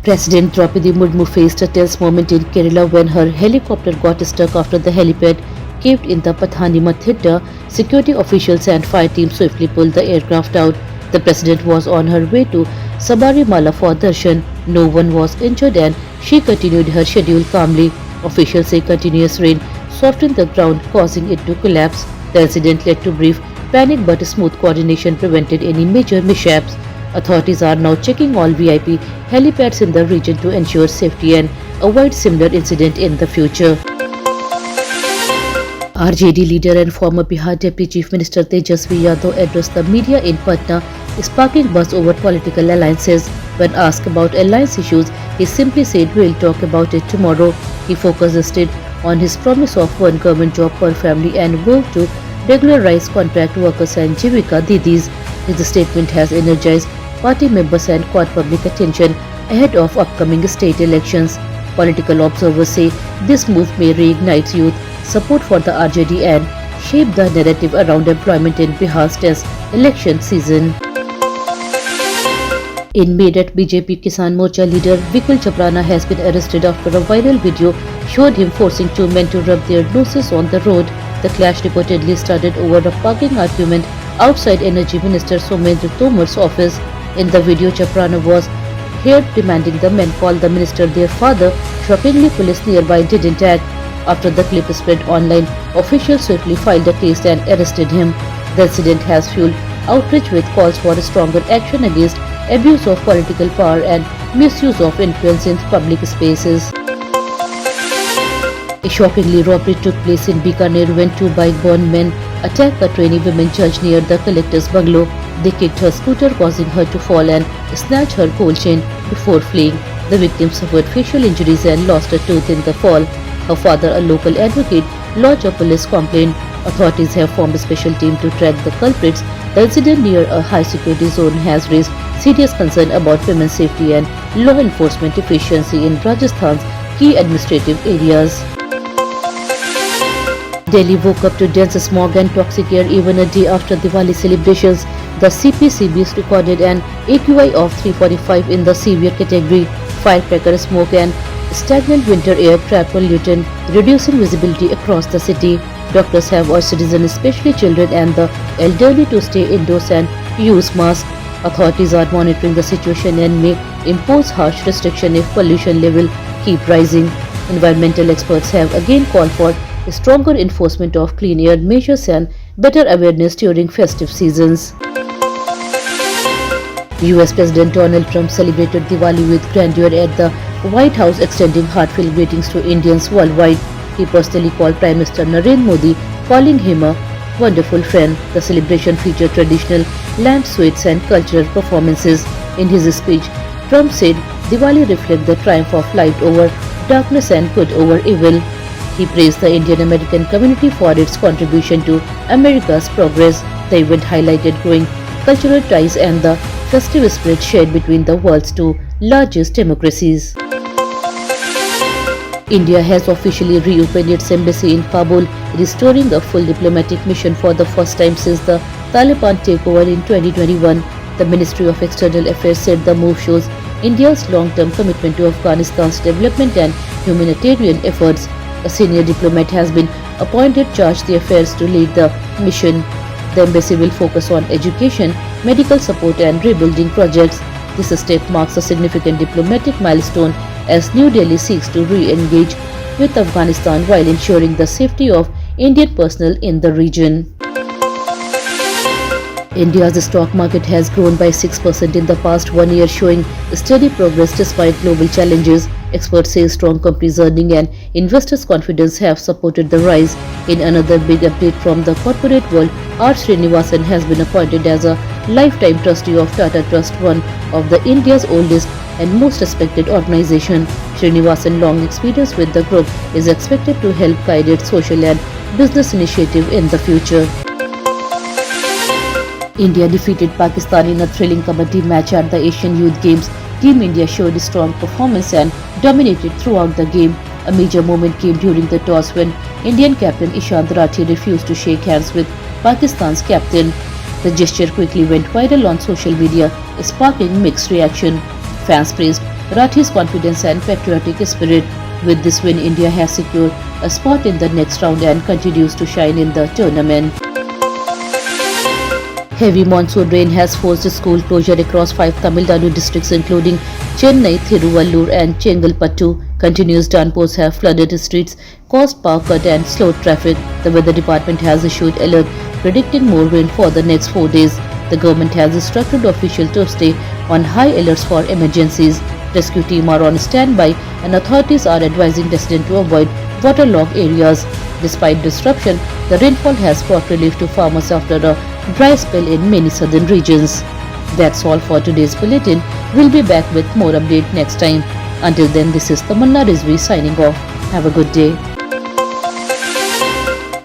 President Draupadi Murmu faced a tense moment in Kerala when her helicopter got stuck after the helipad caved in the Pathani Mathidda. Security officials and fire teams swiftly pulled the aircraft out. The president was on her way to Sabarimala for darshan. No one was injured and she continued her schedule calmly. Officials say continuous rain softened the ground, causing it to collapse. The incident led to brief panic, but smooth coordination prevented any major mishaps. Authorities are now checking all VIP helipads in the region to ensure safety and avoid similar incident in the future. RJD leader and former Bihar Deputy Chief Minister Tejasvi Yadav addressed the media in Patna, sparking buzz over political alliances. When asked about alliance issues, he simply said we'll talk about it tomorrow. He focused instead on his promise of one government job per family and work to regularize contract workers and Jivika Didis. His statement has energized party members and caught public attention ahead of upcoming state elections. Political observers say this move may reignite youth support for the RJD and shape the narrative around employment in Bihar's tense election season. In Meerut, BJP Kisan Morcha leader Vikul Chaprana has been arrested after a viral video showed him forcing two men to rub their noses on the road. The clash reportedly started over a parking argument outside Energy Minister Somendra Tomar's office. In the video, Chaprana was heard demanding the men call the minister their father. Shockingly, police nearby didn't act. After the clip spread online, officials swiftly filed a case and arrested him. The incident has fueled outrage with calls for stronger action against abuse of political power and misuse of influence in public spaces. A shockingly robbery took place in Bikaner when two bike-borne men attacked a trainee women judge near the collector's bungalow. They kicked her scooter, causing her to fall and snatch her gold chain before fleeing. The victim suffered facial injuries and lost a tooth in the fall. Her father, a local advocate, lodged a police complaint. Authorities have formed a special team to track the culprits. The incident near a high-security zone has raised serious concern about women's safety and law enforcement efficiency in Rajasthan's key administrative areas. Delhi woke up to dense smog and toxic air even a day after Diwali celebrations. The CPCBs recorded an AQI of 345 in the severe category. Firecracker smoke and stagnant winter air trap pollutant, reducing visibility across the city. Doctors have urged citizens, especially children and the elderly, to stay indoors and use masks. Authorities are monitoring the situation and may impose harsh restrictions if pollution level keep rising. Environmental experts have again called for stronger enforcement of clean air measures and better awareness during festive seasons. US President Donald Trump celebrated Diwali with grandeur at the White House, extending heartfelt greetings to Indians worldwide. He personally called Prime Minister Narendra Modi, calling him a wonderful friend. The celebration featured traditional lamp sweets and cultural performances. In his speech, Trump said Diwali reflects the triumph of light over darkness and good over evil. He praised the Indian American community for its contribution to America's progress. The event highlighted growing cultural ties and the festive spirit shared between the world's two largest democracies. India has officially reopened its embassy in Kabul, restoring a full diplomatic mission for the first time since the Taliban takeover in 2021. The Ministry of External Affairs said the move shows India's long-term commitment to Afghanistan's development and humanitarian efforts. A senior diplomat has been appointed charged the affairs to lead the mission. The embassy will focus on education, medical support and rebuilding projects. This step marks a significant diplomatic milestone as New Delhi seeks to re-engage with Afghanistan while ensuring the safety of Indian personnel in the region. India's stock market has grown by 6% in the past 1 year, showing steady progress despite global challenges. Experts say strong companies' earnings and investors' confidence have supported the rise. In another big update from the corporate world, R. Srinivasan has been appointed as a lifetime trustee of Tata Trust, one of the India's oldest and most respected organization. Srinivasan's long experience with the group is expected to help guide its social and business initiative in the future. India defeated Pakistan in a thrilling kabaddi match at the Asian Youth Games. Team India showed strong performance and dominated throughout the game. A major moment came during the toss when Indian captain Ishant Rathi refused to shake hands with Pakistan's captain. The gesture quickly went viral on social media, sparking mixed reaction. Fans praised Rathi's confidence and patriotic spirit. With this win, India has secured a spot in the next round and continues to shine in the tournament. Heavy monsoon rain has forced school closure across 5 Tamil Nadu districts including Chennai, Thiruvallur and Chengalpattu. Continuous downpours have flooded streets, caused power cut and slowed traffic. The weather department has issued alert predicting more rain for the next 4 days. The government has instructed officials to stay on high alerts for emergencies. Rescue teams are on standby and authorities are advising residents to avoid waterlogged areas. Despite disruption, the rainfall has brought relief to farmers after a dry spell in many southern regions. That's all for today's bulletin. We'll be back with more update next time. Until then, this is Tamanna Rizvi signing off. Have a good day.